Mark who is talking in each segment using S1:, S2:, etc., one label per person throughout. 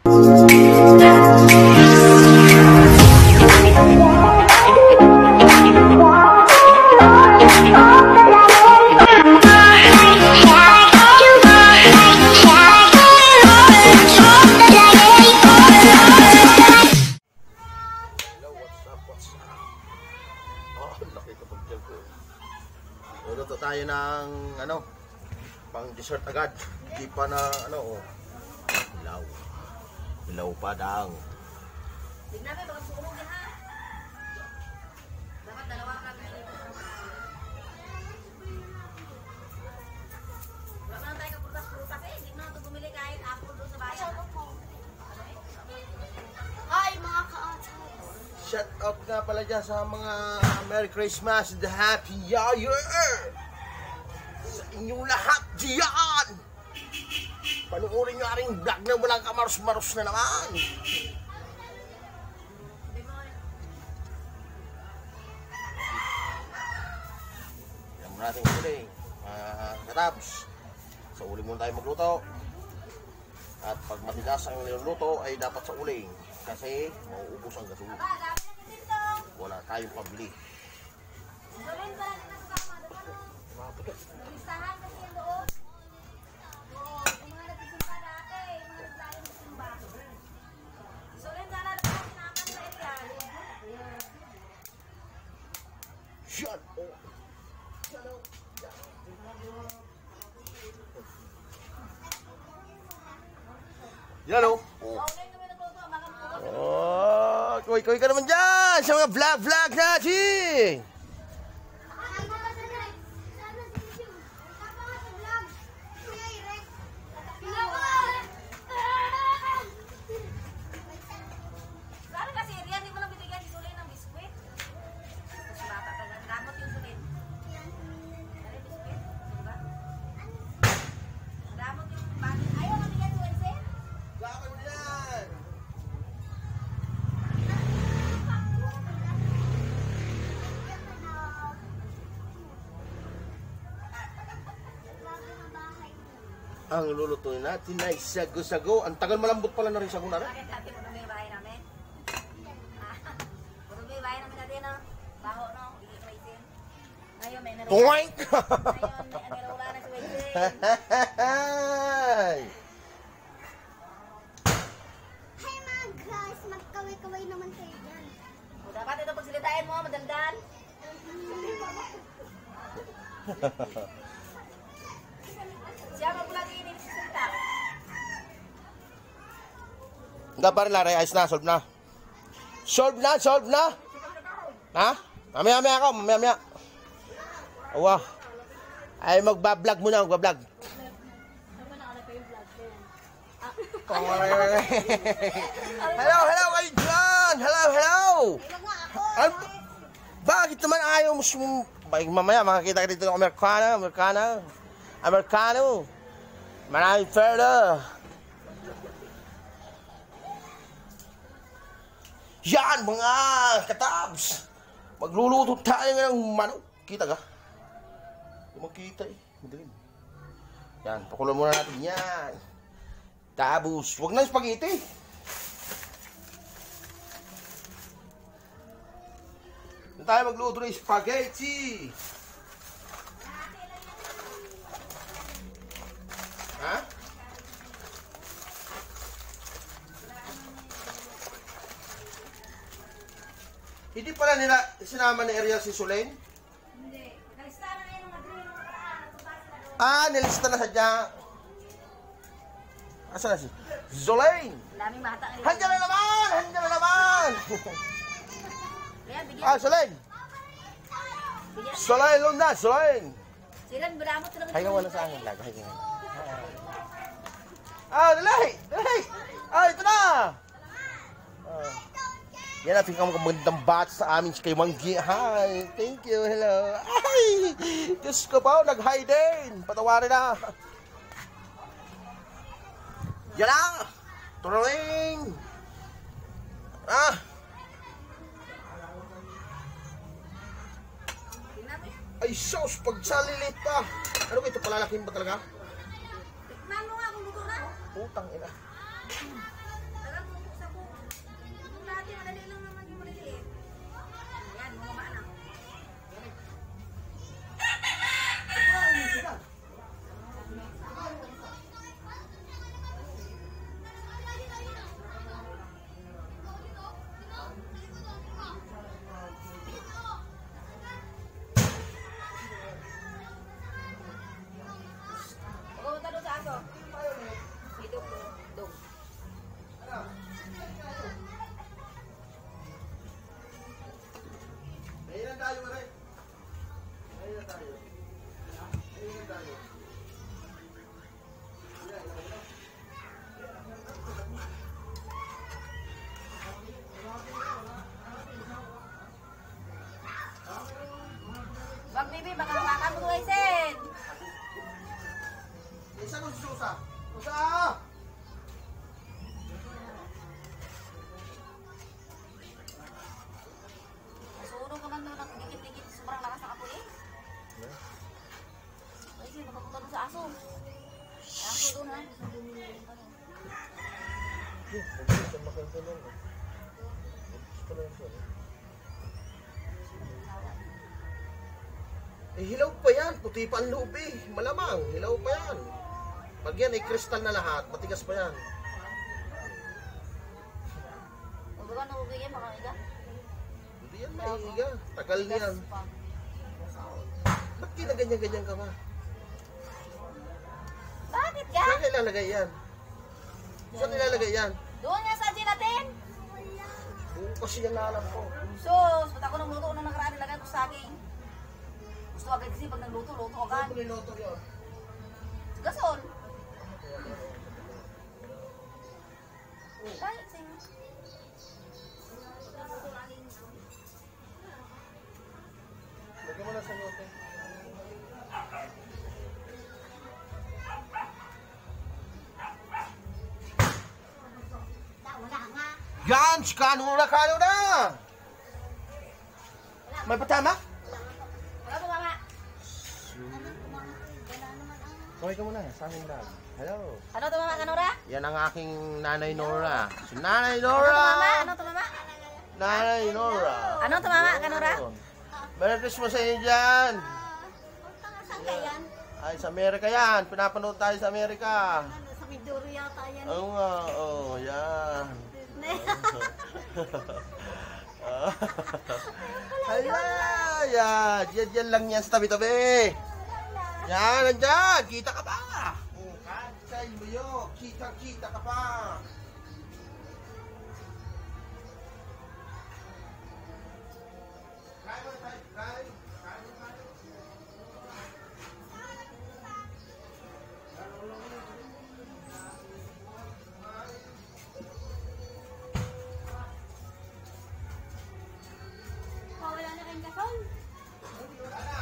S1: Luluto tayo ng ano, pang dessert agad. Hindi pa na ano, oh. Hilaw pa daw.
S2: Tignan mo, baka sukulong din ha. Dapat dalawa kami. Wala naman tayo kaputas-putas eh. Hindi naman ito bumili kahit apple doon sa bayan.
S3: Hi mga ka-atas.
S1: Shout out nga pala dyan sa mga Merry Christmas and Happy New Year! Sa inyong lahat diyan! Panuorin nyo aring vlog na walang kamaros-maros na naman! Yan mo natin uling. Katabs. Sa uling muna tayo magluto. At pag matigas ang niluluto ay dapat sa uling. Kasi mauubos ang gasol. Wala tayong pabili.
S2: Listahan kasi yung loob. Yung mga nagsisimba dati, yung mga naglayang simba. So rin sana natin sa area.
S1: Shut up! Yan o. Oh, kuy ka naman dyan sa mga vlog natin.
S2: Sana kasi Rian, hindi mo lang bibigyan si Sulay ng biskwit. Kasi bata talaga. Damot yung Sulay. Dari biskwit, diba? Damot yung bata. Ayaw mabigyan si Wenzel?
S1: Bakit mo yan? Ang lulutuin natin ay sago-sago. Ang tagal malambot pala na rin sago na rin.
S2: Bakit dati mo yung bahay namin? Puro yung bahay namin natin, no? Baho, no? Hindi ko maisin. Ngayon, may narin.
S1: Poink!
S2: Ngayon, may wala na si Wenzel.
S3: Hi mga guys, magkaway-kaway naman kayo dyan.
S2: O, dapat ito pagsilitain mo, madaldan. Siya mo pala din yung salita.
S1: Hindi pa rin Larry, ayos na, solve na. Solve na! Ha? Mamaya ako, mamaya. Wow. Ay, magbablog muna, magbablog. Hello kayo dyan! Hello! Bakit naman ayaw mo mamaya makakita ka dito ng Americano. Maraming further. Yan mga katabs. Magluluto tayo ng manok. Kita ka? Makita eh. Madaling. Yan, pakulan muna natin yan. Tapos, huwag na spaghetti. Doon tayo magluto ng spaghetti. Ha? Hindi pala nila sinama ni Ariel si Sulain?
S2: Hindi. Nalista na ngayon ng madrid.
S1: Nilista na sadya. Asa na si Sulain?
S2: Daming bata.
S1: Handyan na naman!
S2: Kaya bigyan.
S1: Sulain! Sulain, Lunda! Sulain!
S2: Silan, badamot sila.
S1: Hay nga wala sa akin lang. Dali! Ito na! Yan ang pinakamagandang bat sa amin kay Manggi. Hi! Thank you, hello! Ay! Diyos ko po, nag-hi din! Patawarin na! Yan na! Turuin! Ay, sus! Pagsalilit pa! Ano ba ito? Palalaking ba talaga?
S2: Tikman mo nga kung luto na.
S1: Putang ina.
S2: baby, baka hawakan mo tuloy, Sen.
S1: Isa ko si Susa. Susa!
S2: Masunog naman doon ang dikit-dikit. Sobrang lakas ng apoy eh. Ay, Sen, nakapunta doon sa aso. Aso doon ha.
S1: Eh, hilaw pa yan. Puti pa ang loob eh. Malamang, hilaw pa yan. Pag yan ay kristal na lahat, matigas pa yan.
S2: Huwag ka nabubigyan, makaiga.
S1: Hindi yan maiiga. Tagal niyan. Ba't kinaganyan-ganyan ka ba?
S2: Bakit ka?
S1: Saan nilalagay yan? Saan nilalagay yan?
S2: Doon nga sa gelatin.
S1: Oo, kasi yan na alam ko.
S2: Sus, ba't ako nagluto nung nakaraan nilagay ko sa akin. Gusto agad kasi pag nagluto, luto agad.
S1: Ano niloto yun?
S2: Gasol. Kahit sing.
S1: Lagyan mo na sa lote.
S3: Wala nga.
S1: Yan! Kano na! May patama?
S2: Wala po, mama.
S1: Okay ka muna, sa aming vlog. Hello.
S2: Ano to, mama? Kanura?
S1: Yan ang aking nanay Nora. Si Nanay
S2: Ano to,
S1: Nora!
S2: mama? Ano to, mama?
S1: Nanay Nora.
S2: Ano to, mama? Kanura?
S1: Merry Christmas sa inyo dyan.
S3: Punta nga saan yan?
S1: Ay, sa Amerika yan. Pinapanood tayo sa Amerika.
S3: Ano, sa Midori yata yan.
S1: Oo nga, oh, yan. Hala, yan. Yan lang yan sa tabi-tabi. Yan, nandyan. Kita ka pa. Oh, kansay mo yun. Kita ka pa. Kain mo na tayo. Kain. Kain mo tayo.
S3: Wala na kayong gasol.
S1: Wala na.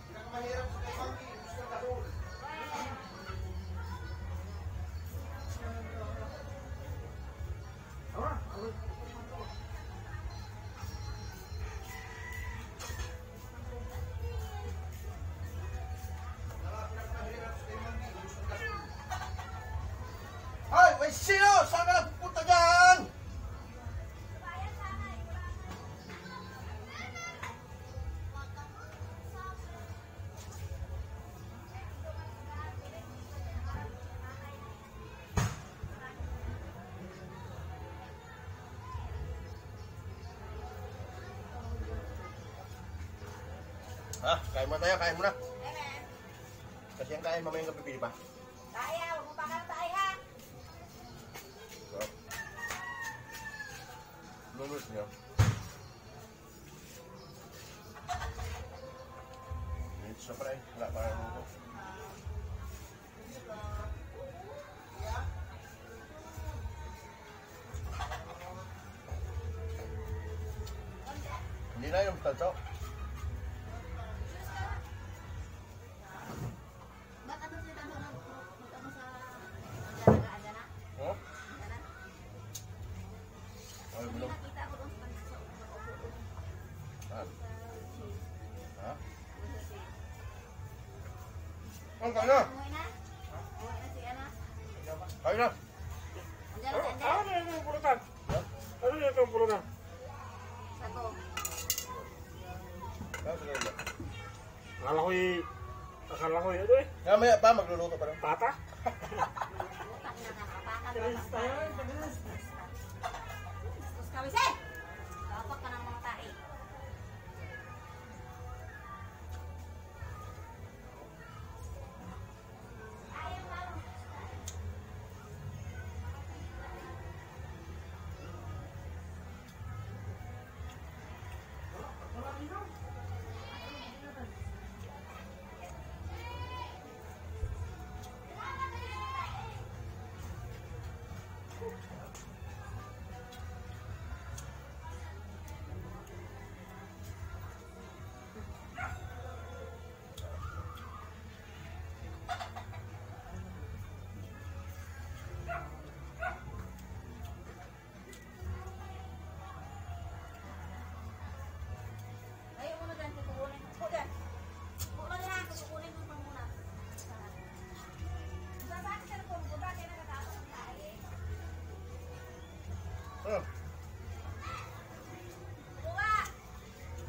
S1: Pinakamahirap sa kay Mami. Gusto ng kahul. Hoy, may sino? Saan ka nagpupunta dyan? Ha? Kain muna tayo, kain muna. Kasi ang kain mamaya yung pipili pa.
S2: Kaya, huwag mo pa ka tayo ha.
S1: So, lulus niyo. Dito siya pa rin. Wala pa rin luto. Hindi na yung talso.
S2: Ba't ano sila mag-ano sa mag-alagaan na?
S1: Huh? Ay,
S2: Hindi
S1: bulong.
S2: nakita ako doon sa pag-upo.
S1: Ha? Ha? Ang kain na!
S2: Umuwi na? Umuwi na si Ana?
S1: Kain na!
S2: Andiyan na si Ande?
S4: Ano yung pulutan? Ano yung pulutan?
S2: Sako.
S4: Akala ko yun eh.
S1: Mamaya pa, magluluto pa rin.
S4: Tata?
S2: Utang na nakapakan pa ba? Gusto kami sen! Dapat ka ng mga tae.
S1: Oh,
S2: Buka!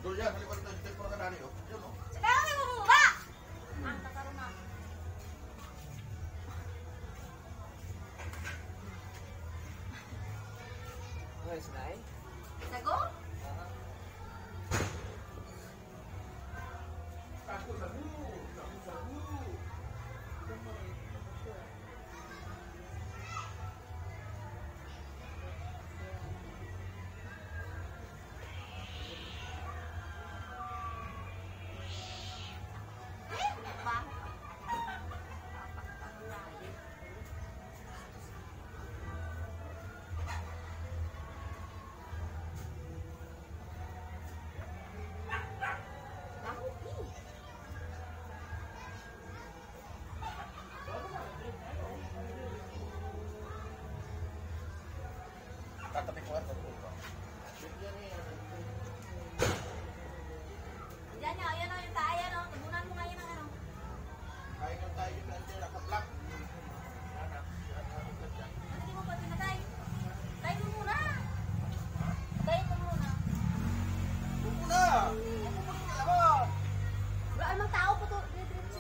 S1: doon yan. Halika dito. Dito po na kanani. Oh. Yun, oh.
S2: Sabi ako kayo bumaba! Ah, nakaroon na. Sago?
S1: Tatabi ko nga.
S2: Diyan nyo, ayan o yung tayo, ayan o. Tabunan mo ngayon ang ano.
S1: Kain lang tayo yung nandiyan. Nakablak.
S2: Hindi mo pa tinatay. Tayo mo muna. Tayo mo muna.
S1: Muna!
S2: Wala namang tao po to. Diretso.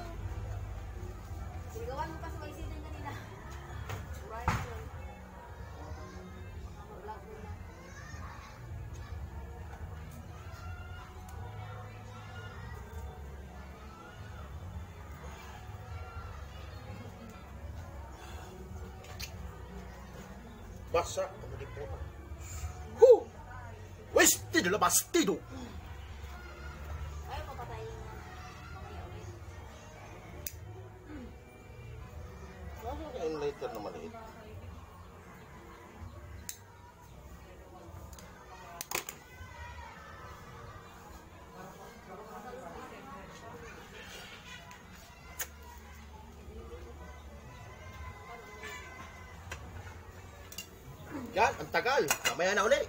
S2: Sigawan mo pa sa may sinan kanina. Right. Wala ko na.
S1: Basa. Ano din po? Woo! Westido la bastido!
S2: Ay, papatayin na.
S1: Ano yung later na maliit? Yan, ang tagal. Mamaya na uli.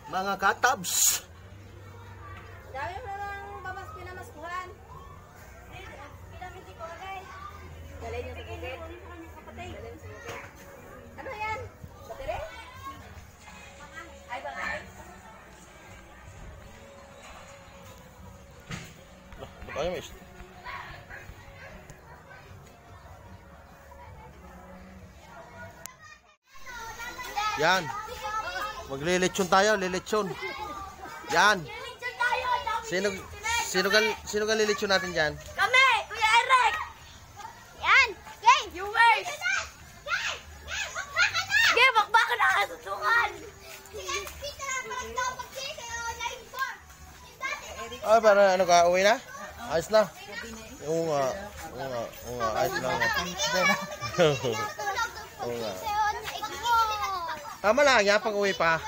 S1: Mga katabs.
S2: Dami mo lang babas pinamaskuhan. Pinamiti ko agay. Dalay niyo sa bukit. Dalay sa bukit. Ano yan? Batire? Ay, bangay.
S1: Ano tayo, miss? Yan. Maglilitsyon tayo, lilitsyon. Yan.
S2: Lilitsyon tayo!
S1: Sino ka lilitsyon natin dyan?
S2: Kami! Kuya Eric!
S3: Yan! Game!
S2: Viewers! Game! Bakbakan na kasusukan!
S1: Ah, para ano ka, uwi na? Ayos na? Oo nga. Ayos na. Oo nga. Tama lang, yan pag uwi pa.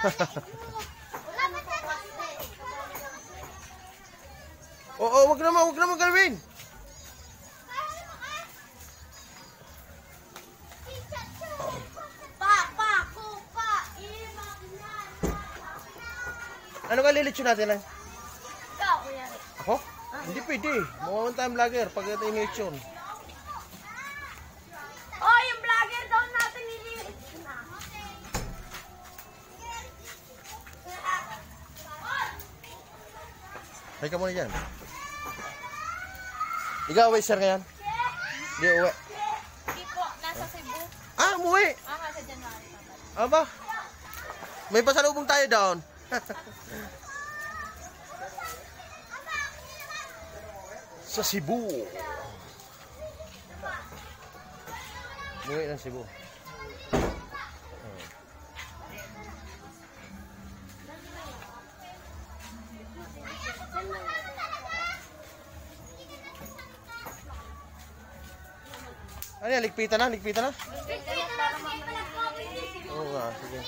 S1: Oo, wag naman galawin. Ano ka lilitsyon natin?
S2: Ikaw, Kuya Eric.
S1: Ako? Hindi pwede. Mga time vlogger pag ito initsyon.
S2: Oh, yung vlogger daw natin nililitsyon na.
S1: Hay ka muna dyan. Ikaw uwi sir ngayon? Hindi uwi.
S2: Hindi po, nasa Cebu.
S1: Ah, umuwi.
S2: Sa January.
S1: Aba. May pasalubong tayo doon. Sa Cebu. Umuwi ng Cebu. Ano yan? Ligpitan na? Ligpitan na? Oo nga, sige.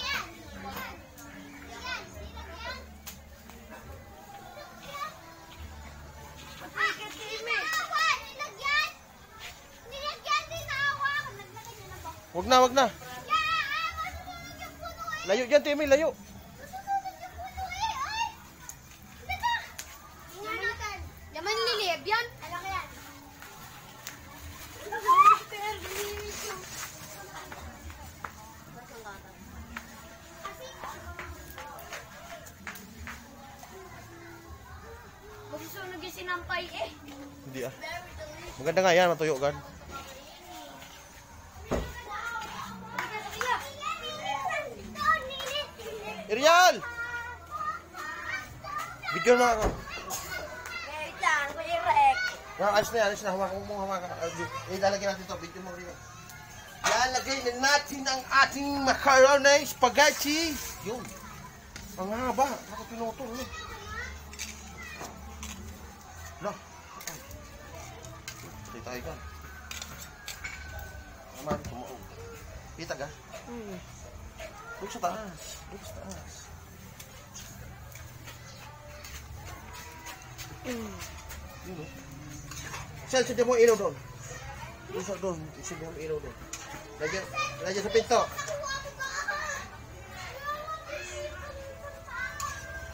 S1: Wag na. Layo dyan, Timmy, layo.
S3: Yaman lilib yan. Alam ko yan.
S2: sinampay eh.
S1: Hindi ah. Maganda nga yan, matuyo gan. Irial! Video na ako.
S2: Wait lang, Kuya Rek.
S1: Alis na. Hawakan mo. Ilalagay natin ito. Video mo rin. Lalagay na natin ang ating macaroni spaghetti. Yun. Ang haba. Ako pinutol. No. Patay tayo ka. Naman, tumuog. Pitag ah. Doon sa taas. Yun o. Sadya mo ilaw doon. Doon. Sadya mo ilaw doon. Lagyan sa pinto.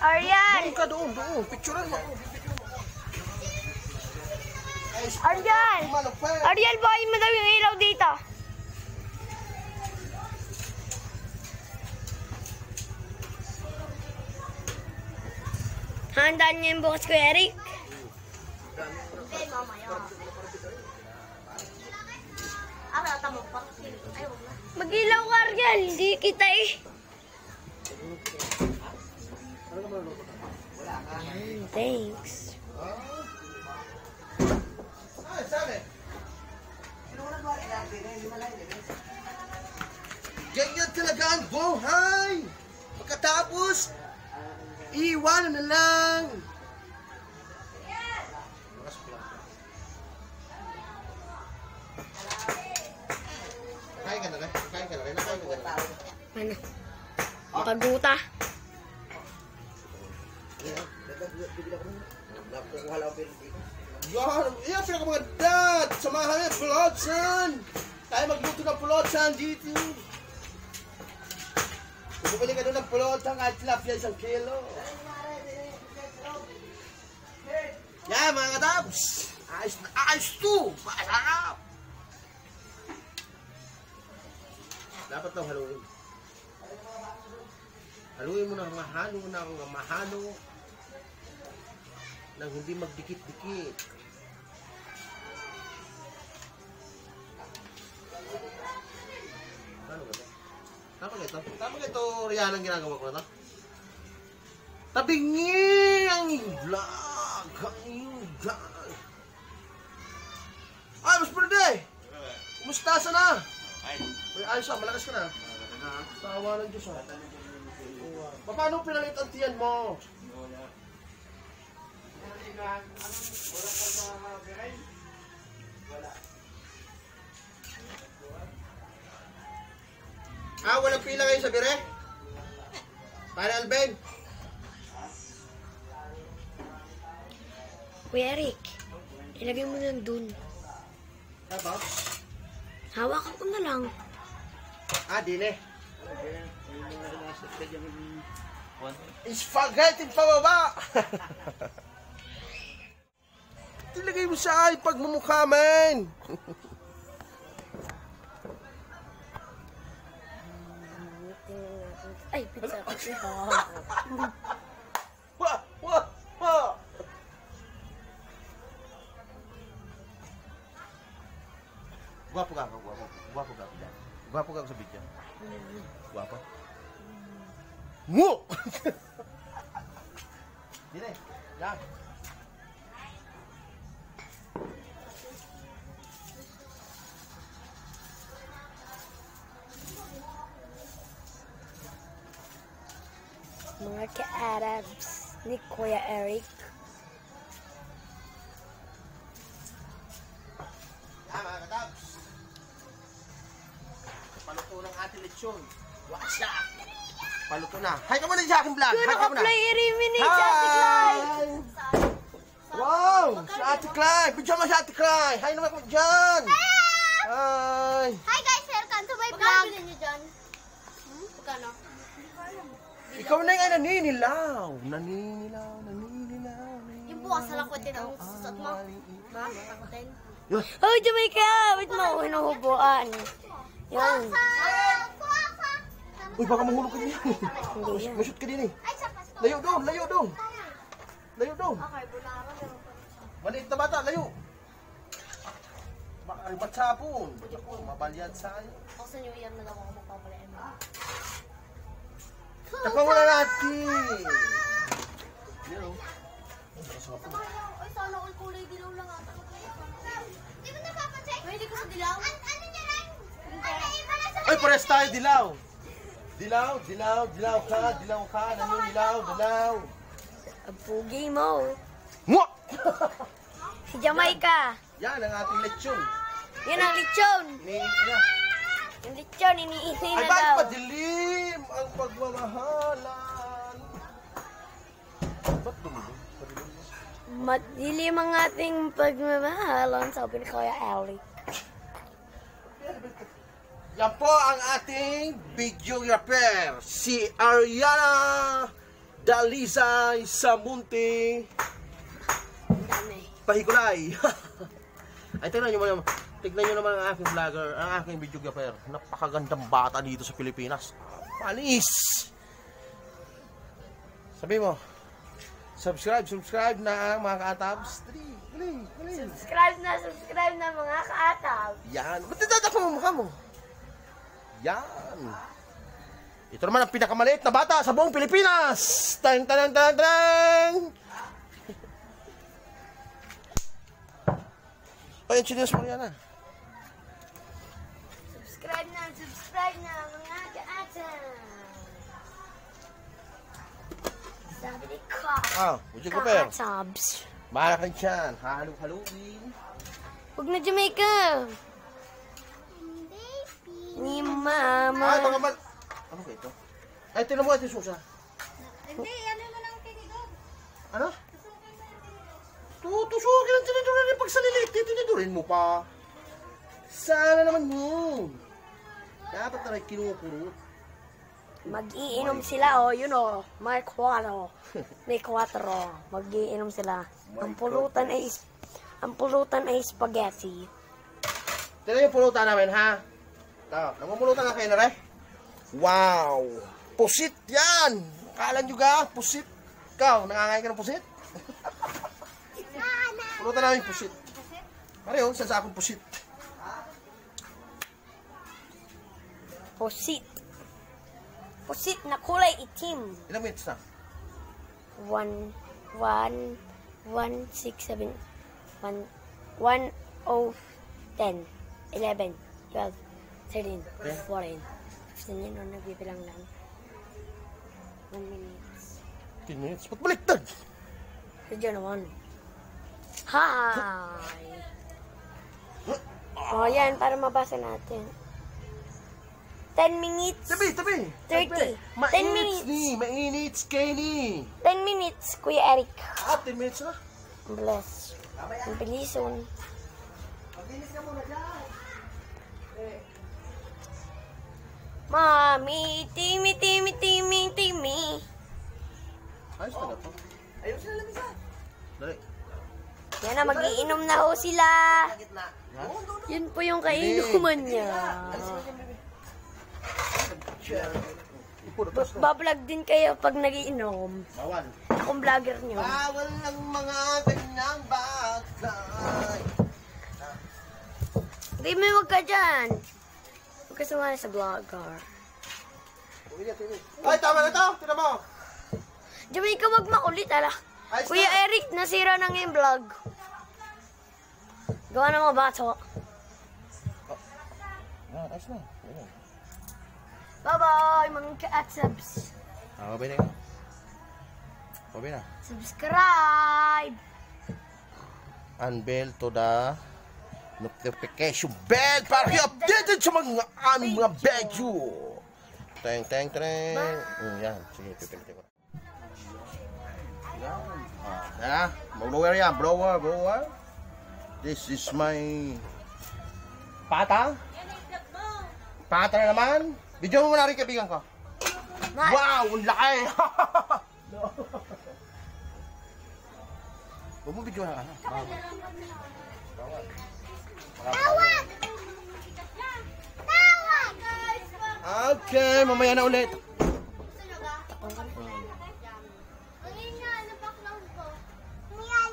S2: Aryan!
S1: Doon ka doon. Picturean mo.
S2: Aryan! Aryan, buhayin mo daw yung ilaw dito. Handaan niyo yung bukas ko, Eric. Hindi, mamaya. Mag-ilaw ka, Aryan. Hindi kita eh. Thanks.
S1: Ganyan talaga ang buhay. Pagkatapos, iwanan na lang. Kain ka na rin.
S2: Ano? Paguta.
S1: Yan pinakamagandad. Samahan yung pulotsan. Tayo magluto ng pulotsan dito. Bumili ka doon ng pulotsan kahit tilapia 1 kilo. Yan mga katabs. Ayos to. Masarap. Dapat daw haluin. Haluin mo ng mahalo nang hindi magdikit-dikit. Ano ba ito? Tama ba ito, Rihanna, ang ginagawa ko na ito? Tabingi ang vlog! Ay, Mas Brode! Kumusta sana? Ayos ah, malakas ka na. Tawa ng Diyos ah. Paano pinalit ang tiyan mo? Walang pila kayo sa bire? Para Alben?
S2: Kuya Eric, ilagay mo lang dun.
S1: Tapos?
S2: Hawakan ko na lang.
S1: Dili. Spaghetti pababa! Ilagay mo sa ay pagmumukha, man!
S2: Ay, pizza.
S1: Wah! Gwapo ka sa video. Gwapo. Mo! Dile, yan.
S2: Mga ka-Arabs ni Kuya Eric.
S1: Mga katabs. Paluto ng ating lechon. Wasak! Paluto na. Hi ka muna sa aking vlog.
S2: Kung
S1: Hi ka muna.
S2: naka-play i-minute sa Ate Clay.
S1: Wow! Si Ate Clay! Bidyo mo si Ate Clay! Hi naman po dyan! Hi!
S3: Hi guys, welcome to my vlog.
S2: Magkano?
S1: Ikaw na yung naninilaw.
S3: Yung bukas sa lakwat din ang susot mo.
S1: Yun.
S2: Oh, Jamaica! Wait mo, hinuhubuan. Yan.
S1: Uy, baka mahulog ka niya.
S2: Hindi yan.
S1: Mashoot ka din eh.
S3: Ay, sa pasto.
S1: Layo doon.
S3: Okay, bulara.
S1: Maliit na bata, layo. Ay, ba't sapon? Mabalyad sa'yo.
S2: Kasi nyo yan na lang ako magpapalayan mo.
S1: Tsaka wala natin. Yan o.
S2: Ay, sana all kulay dilaw lang ata.
S3: Di mo napapansin?
S2: Pwede ko sa dilaw?
S3: Ano niya rin? Ano iba na sa...
S1: Ay, pares tayo, dilaw. Dilaw, dilaw, dilaw ka. Nanong dilaw.
S2: Ang pugi mo.
S1: Mwah!
S2: Si Jamaica.
S1: Yan ang ating lechon.
S2: Yan ang lechon.
S1: Iniinit na.
S2: Yung lechon, iniisay
S1: Ay,
S2: na
S1: bakit
S2: daw.
S1: madilim ang pagmamahalan? Ba't dumilim?
S2: Madilim ang ating pagmamahalan, sabi ni Kuya Eric.
S1: Yan po ang ating videographer, si Ariana Dalisay Samunti
S2: Ang dami.
S1: Pahikulay. Ay, tignan nyo naman ang aking vlogger, ang aking videographer. Napakagandang bata dito sa Pilipinas. Panis! Sabi mo, subscribe na mga ka-atabs. Galing.
S2: Subscribe na mga kaataw.
S1: Yan. Ba't nagdadako mo mukha mo? Yan. Ito naman ang pinakamaliit na bata sa buong Pilipinas. Tang. Ay, chinelas mo yan ah.
S2: Subscribe na mga kaataw. Sabi ni
S1: Videographer.
S2: Kaatabs.
S1: Mahal ka dyan. Halo-haloin.
S2: Huwag na Jamaica. Ni Mama.
S1: Ay, mga mal... Ano ka ito? Ay, tinan mo ito yung susa.
S3: Hindi, ano mo lang tinidor.
S1: Ano? Tutusukin ang tinidurin niya pag sa lilit. Tinidurin mo pa. Sana naman yun. Dapat na rin kinukurot.
S2: Mag-iinom sila, yun may 4. May 4. Mag-iinom sila. Ang pulutan ay spaghetti.
S1: Tinan yung pulutan namin, ha? Ito, namumulutan ka kayo na rin? Wow! Pusit yan! Kala nyo ga, pusit. Ikaw, nangangain ka ng pusit? Pulutan namin pusit. Pareho, saan sa akong pusit?
S2: Pusit na kulay itim.
S1: Ilang minutes na?
S2: 1, 6, 7, 1, 10, 11, 12, 13, 14, 15 yun, nagbibilang lang. 1 minute.
S1: 10 minutes? Ba't baliktad?
S2: Sadya naman. Hi! Yan, para mabasa natin. 10 minutes.
S1: Tabi!
S2: 30. 10 minutes.
S1: Mainit, Kenny.
S2: 10 minutes, Kuya Eric.
S1: 10 minutes na.
S2: Bless. Ang bilison. Mami, Timmy.
S1: Ayos na to. Ayos na lang isa. Dali.
S2: Yan na, mag-iinom na ho sila. Yun po yung kainuman niya. Bablog din kayo pag nagiinom.
S1: Bawal.
S2: Akong vlogger niyo.
S1: Bawal ang mga ganyang bagay.
S2: Timmy, wag ka dyan. Huwag ka sumali sa vlogger.
S1: Ay, tama na to. Tignan mo.
S2: Jamaica, wag makulit, ala.
S1: Ayos
S2: Kuya
S1: na.
S2: Eric, nasira na ngayon vlog. Gawa ng mga bato.
S1: Ayos na.
S2: Bye-bye, mga ka-atsabs.
S1: Babay na. Babay na.
S2: Subscribe!
S1: And bell to the notification bell para kayo updated sa mga aming mga video. Teng. Yan. Sige, pipilitin ko. Yan. Blower yan. Blower. This is my pata. Pata na naman. Video mo muna rin kaibigan ko. Wow! Ang laki! Huwag mo video na.
S3: Tawag!
S1: Okay, mamaya na ulit.
S3: Ang ina, ano background ko? Miyan.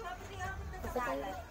S2: salad.